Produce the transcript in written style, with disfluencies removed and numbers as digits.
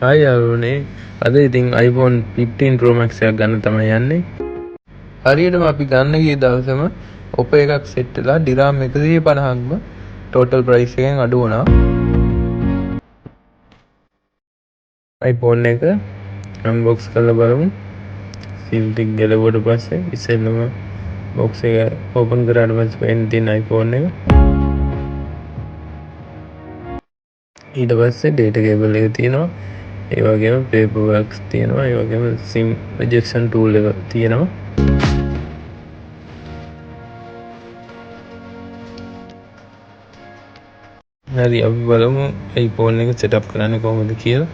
හයි අරුණේ අද ඉතින් iPhone 15 Pro Max එකක් ගන්න තමයි යන්නේ. හරියටම අපි ගන්න ගිය දවසම ඔප එකක් සෙට් වෙලා ඩිරාම් 150ක්ම ටෝටල් ප්‍රයිස් එකෙන් අඩු වුණා. iPhone එක unbox කරලා බලමු. සීල් ටික ගැලවුවට පස්සේ ඉස්සෙල්ලම box එක open කරාට පස්සේ වෙන තියෙන iPhone එක. ඊට පස්සේ data cable එක තියෙනවා. ඒ වගේම paper works තියෙනවා. ඒ වගේම sim ejection tool එක තියෙනවා. හරි අපි බලමු iPhone එක setup කරන්නේ කොහොමද කියලා.